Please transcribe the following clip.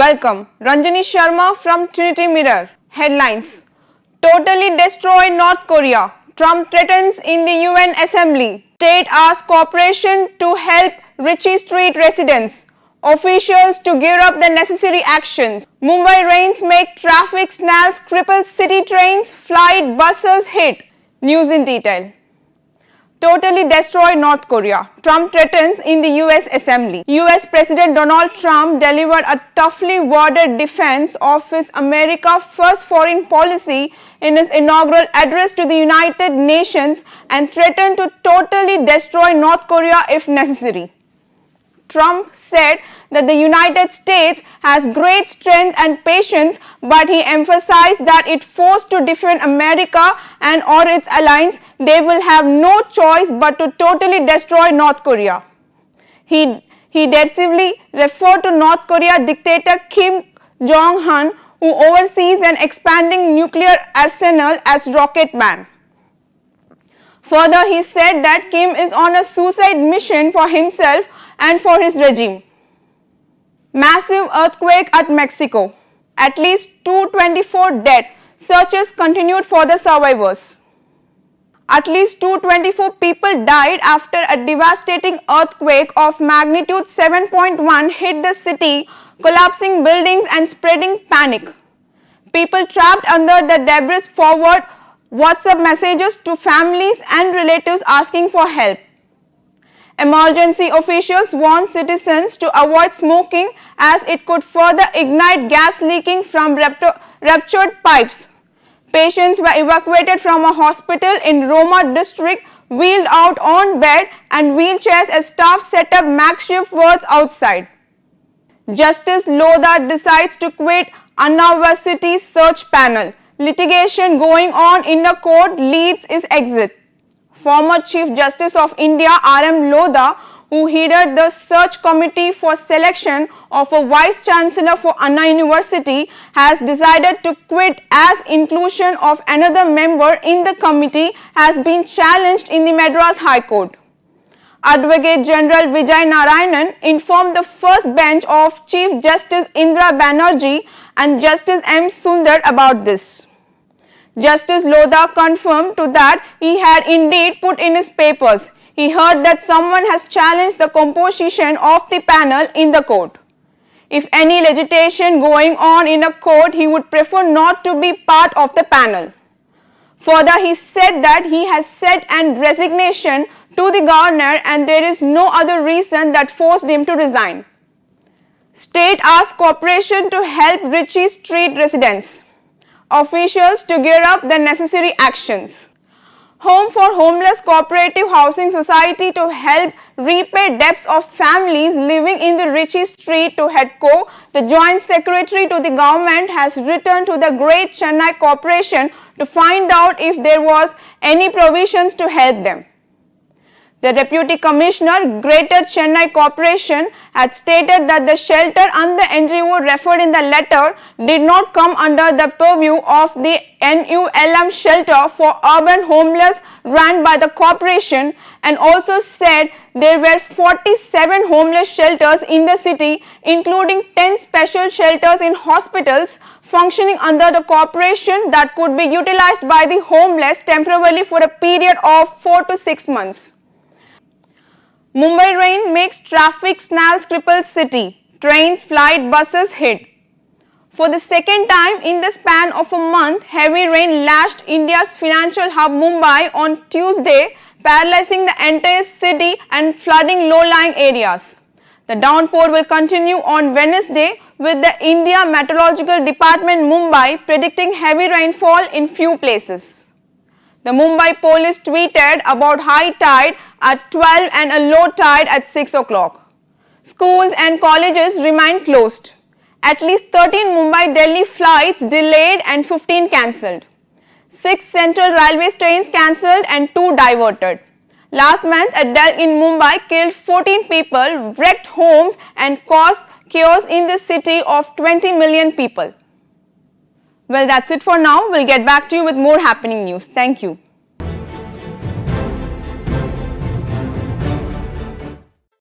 Welcome. Ranjani Sharma from Trinity Mirror. Headlines. Totally destroy North Korea. Trump threatens in the UN Assembly. State asks cooperation to help Ritchie Street residents. Officials to gear up the necessary actions. Mumbai rains make traffic snags cripple city trains, flight buses hit. News in detail. Totally destroy North Korea. Trump threatens in the US Assembly. US President Donald Trump delivered a toughly worded defense of his America First foreign policy in his inaugural address to the United Nations and threatened to totally destroy North Korea if necessary. Trump said that the United States has great strength and patience, but he emphasized that if forced to defend America and or its allies, they will have no choice but to totally destroy North Korea. He derisively referred to North Korea dictator Kim Jong Un, who oversees an expanding nuclear arsenal, as Rocket Man. Further, he said that Kim is on a suicide mission for himself and for his regime. Massive earthquake at Mexico. At least 224 dead. Searches continued for the survivors. At least 224 people died after a devastating earthquake of magnitude 7.1 hit the city, collapsing buildings and spreading panic. People trapped under the debris forward WhatsApp messages to families and relatives asking for help. Emergency officials warned citizens to avoid smoking as it could further ignite gas leaking from ruptured pipes. Patients were evacuated from a hospital in Roma district, wheeled out on bed and wheelchairs as staff set up makeshift wards outside. Justice Lodha decides to quit University search panel. Litigation going on in the court leads his exit. Former Chief Justice of India R.M. Lodha, who headed the search committee for selection of a Vice Chancellor for Anna University, has decided to quit as inclusion of another member in the committee has been challenged in the Madras High Court. Advocate General Vijay Narayanan informed the first bench of Chief Justice Indra Banerjee and Justice M. Sundar about this. Justice Lodha confirmed to that he had indeed put in his papers. He heard that someone has challenged the composition of the panel in the court. If any legislation going on in a court, he would prefer not to be part of the panel. Further, he said that he has sent an resignation to the governor and there is no other reason that forced him to resign. State asks cooperation to help Ritchie Street residents. Officials to gear up the necessary actions. Home for Homeless Cooperative Housing Society to help repay debts of families living in the Ritchie Street to HEDCO, the Joint Secretary to the government has written to the Great Chennai Corporation to find out if there was any provisions to help them. The Deputy Commissioner, Greater Chennai Corporation, had stated that the shelter and the NGO referred in the letter did not come under the purview of the NULM shelter for urban homeless run by the corporation, and also said there were 47 homeless shelters in the city, including 10 special shelters in hospitals functioning under the corporation that could be utilized by the homeless temporarily for a period of 4 to 6 months. Mumbai rain makes traffic snags cripple city. Trains, flight, buses hit. For the second time in the span of a month, heavy rain lashed India's financial hub Mumbai on Tuesday, paralyzing the entire city and flooding low-lying areas. The downpour will continue on Wednesday, with the India Meteorological Department Mumbai predicting heavy rainfall in few places. The Mumbai police tweeted about high tide at 12 and a low tide at 6 o'clock. Schools and colleges remain closed. At least 13 Mumbai-Delhi flights delayed and 15 cancelled. 6 central railway trains cancelled and 2 diverted. Last month, a dell in Mumbai killed 14 people, wrecked homes and caused chaos in the city of 20 million people. Well, that's it for now. We'll get back to you with more happening news. Thank you.